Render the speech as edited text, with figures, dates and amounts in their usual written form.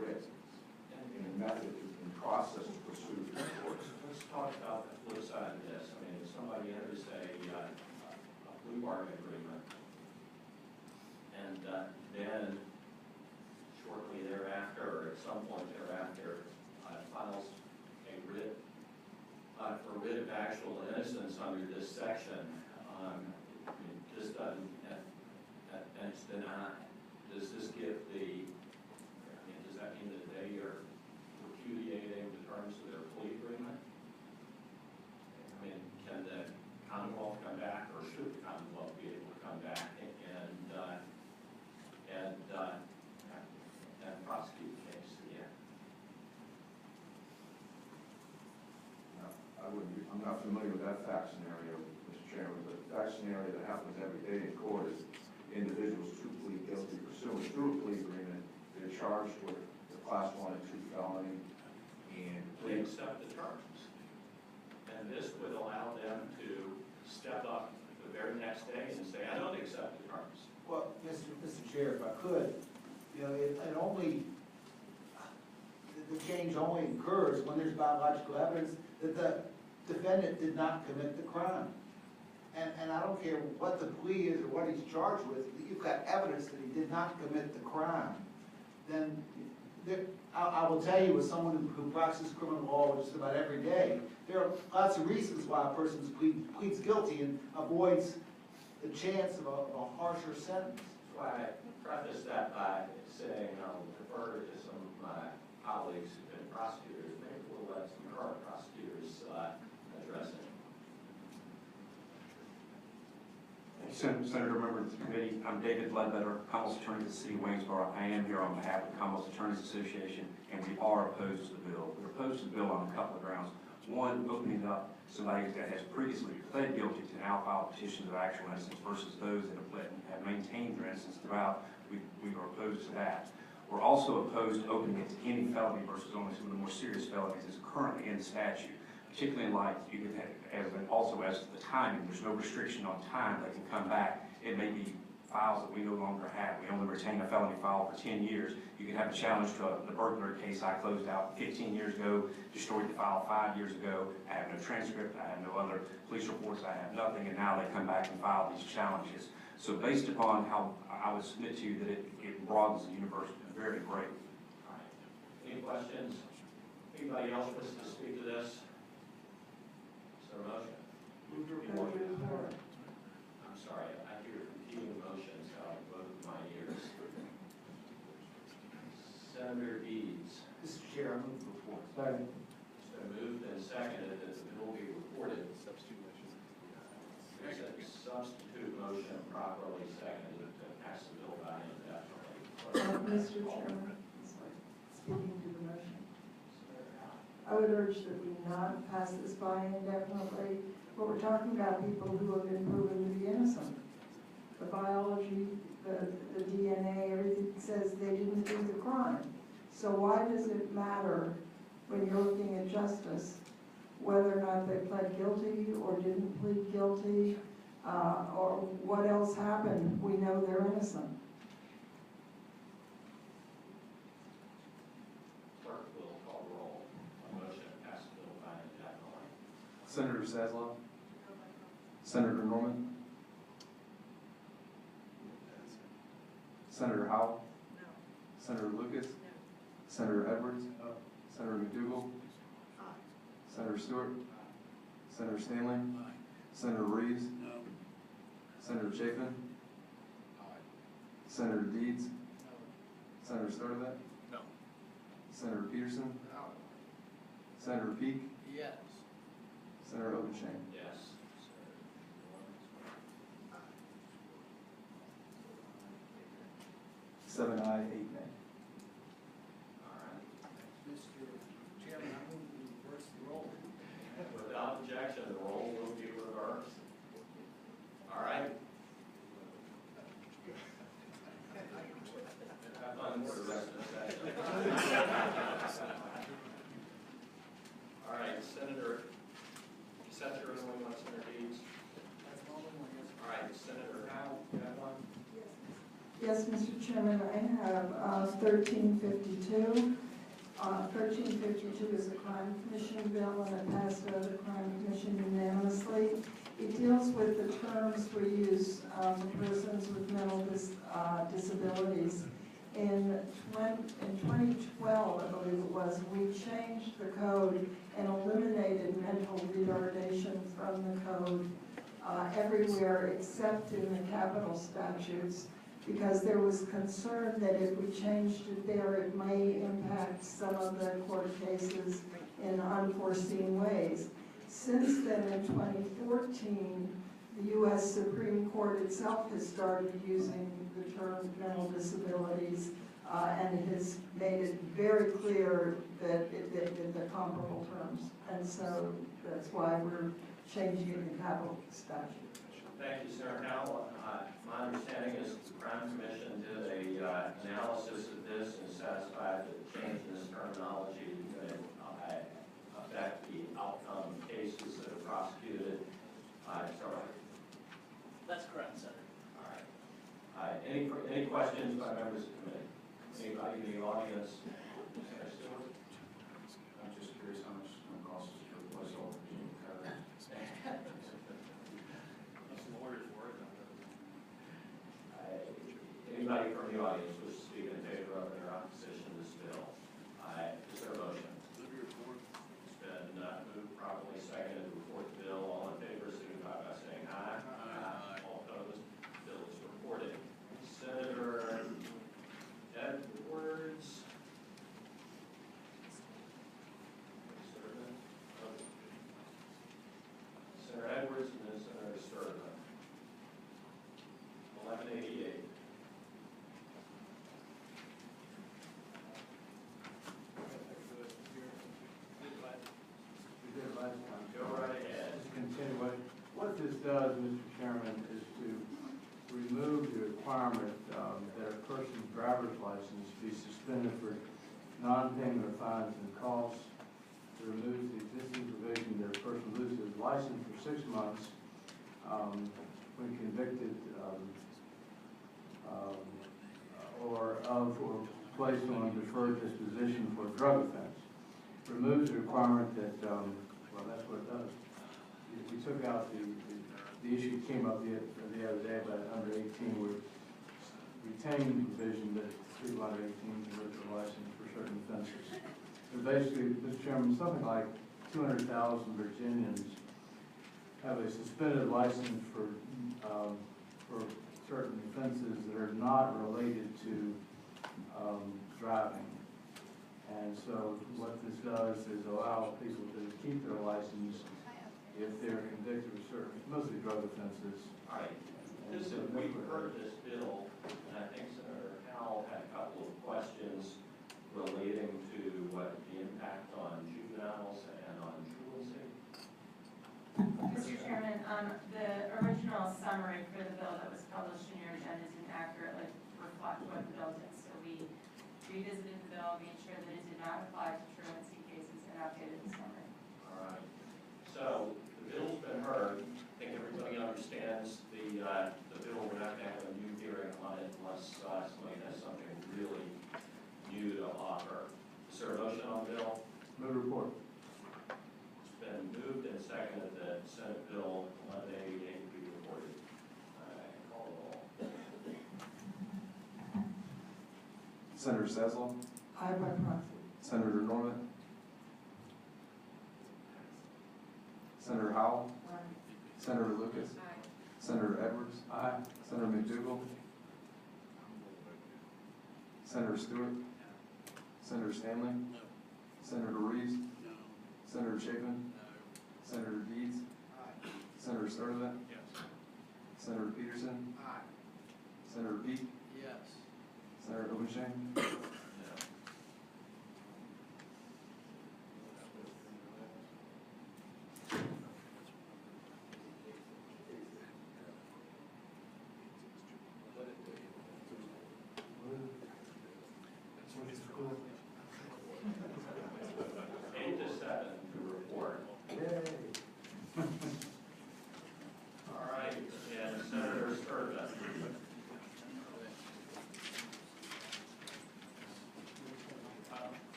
writ in a method and process to pursue the courts. Let's talk about the flip side of this. I mean, if somebody enters a plea bargain agreement, and then shortly thereafter, or at some point thereafter, files a writ for writ of actual innocence under this section, I mean, this doesn't, and it's denied. Does this give the, I mean, does that mean that they are repudiating the terms of their plea agreement? I mean, can the Commonwealth come back, or should the Commonwealth be able to come back and prosecute the case again? I'm not familiar with that fact scenario, Mr. Chairman, but the fact scenario that happens every day in court is individuals who plead guilty pursuant to a plea agreement, they're charged with the class 1 and 2 felony, and They accept the terms. And this would allow them to step up the very next day and say, I don't accept the terms. Well, Mr. Chair, if I could, you know, the change only occurs when there's biological evidence that the defendant did not commit the crime. And I don't care what the plea is or what he's charged with, if you've got evidence that he did not commit the crime, then I will tell you, as someone who practices criminal law just about every day, there are lots of reasons why a person pleads guilty and avoids the chance of a harsher sentence. So I preface that by saying I'll defer to some of my colleagues who've been prosecutors. Maybe we'll let some current prosecutors address it. Senator, member of the committee, I'm David Ledbetter, Commonwealth Attorney of the City of Waynesboro. I am here on behalf of the Commonwealth Attorneys Association, and we are opposed to the bill. We're opposed to the bill on a couple of grounds. One, opening up somebody that has previously pled guilty to now file petitions of actual innocence versus those that have maintained their innocence throughout. We are opposed to that. We're also opposed to opening it to any felony versus only some of the more serious felonies that's currently in the statute. Particularly in light, you can have, also as to the timing, there's no restriction on time that can come back. It may be files that we no longer have. We only retain a felony file for 10 years. You can have a challenge to the burglary case I closed out 15 years ago, destroyed the file 5 years ago. I have no transcript, I have no other police reports, I have nothing, and now they come back and file these challenges. So based upon how I would submit to you that it broadens the universe very greatly. All right. Any questions? Anybody else wish to speak to this? Is there a motion? Move to report. I'm sorry, I hear competing motions out of both of my ears. Senator Deeds. Mr. Chair, I move the report. Second. It's been moved and seconded that the bill be reported. There's a substitute motion properly seconded to pass the bill by indefinitely. Mr. Chairman, speaking to the motion, I would urge that we not pass this by indefinitely, but we're talking about people who have been proven to be innocent. The biology, the DNA, everything says they didn't do the crime. So why does it matter when you're looking at justice whether or not they pled guilty or didn't plead guilty, or what else happened? We know they're innocent. Clerk will call roll on motion to pass the bill by indefinitely. Senator Zaslow. Senator Norman. Senator Howell. No. Senator Lucas. No. Senator Edwards. Senator McDougal. Senator Stewart. Senator Stanley. Senator Reeves. No. Senator Chapin. Senator Deeds. Senator Sturdivant. No. Senator Peterson. No. Senator Peake. Yes. Senator Obenshain. Yes. 7 ayes, 8 nay. All right. Mr. Chairman, I move to reverse the roll. Without objection, the roll will be reversed. All right. Have fun for the rest of the session. All right, Senator, is that your only one, Senator Deeds? All right, Senator Howe, you have one? Yes, Yes, Mr. Chairman, I have 1352. 1352 is a crime commission bill, and it passed out of the crime commission unanimously. It deals with the terms we use for persons with mental disabilities. In 2012, I believe it was, we changed the code and eliminated mental retardation from the code everywhere except in the capital statutes, because there was concern that if we changed it there, it may impact some of the court cases in unforeseen ways. Since then, in 2014, the U.S. Supreme Court itself has started using the term mental disabilities and has made it very clear that the comparable terms. And so that's why we're changing it in capital statute. Thank you, Senator Howell. My understanding is the Crime Commission did a analysis of this and satisfied that change in this terminology would affect the outcome of cases that are prosecuted. That's correct, Senator. All right. Any questions by members of the committee? Anybody in the audience? Senator Stewart? I'm just curious how much it's going to cost us to replace all the Virginia code. Anybody from the audience wish to speak in favor of or opposition to this bill? Is there a motion? It's been moved properly seconded to report the bill. All in favor, signify by saying aye. Aye. All opposed? Bill is reported. Senator Edwards. Senator Edwards and then Senator Sturman. 1188. We did it last time. Go right ahead. Just continue. What this does, Mr. Chairman, is to remove the requirement that a person's driver's license be suspended for non-payment of fines and costs. It removes the existing provision that a person loses his license for 6 months when convicted or placed on deferred disposition for a drug offense. It removes the requirement that, well, that's what it does. We took out the issue came up the other day about under 18, we retained the provision that people under 18 can lose their license for certain offenses. So basically, Mr. Chairman, something like 200,000 Virginians have a suspended license for certain offenses that are not related to driving. And so what this does is allow people to keep their license if they're convicted of certain, mostly drug offenses. All right. We've heard this bill, and I think Senator Howell had a couple of questions relating to what the impact on juveniles and on truancy. Mr. Chairman, the original summary for the bill that was published in your agenda didn't accurately reflect what the bill did. So we revisited the bill, made sure that it did not apply to truancy cases, and updated the summary. All right. So the bill's been heard. I think everybody understands the bill. We're not going to have a new hearing on it unless somebody has something really new to offer. Is there a motion on the bill? Move report. It's been moved and seconded that Senate Bill 1188 be reported. Call the roll. Senator Saslow, I by proxy. Senator Norman, Senator Howell, Senator Lucas, Senator Edwards, Senator McDougal, Senator Stewart, Senator Stanley, Senator Reeves, Senator Chapin, Senator Deeds, Senator Sturtevant, Senator Peterson, Senator Peak, Yes. Senator Obenshain,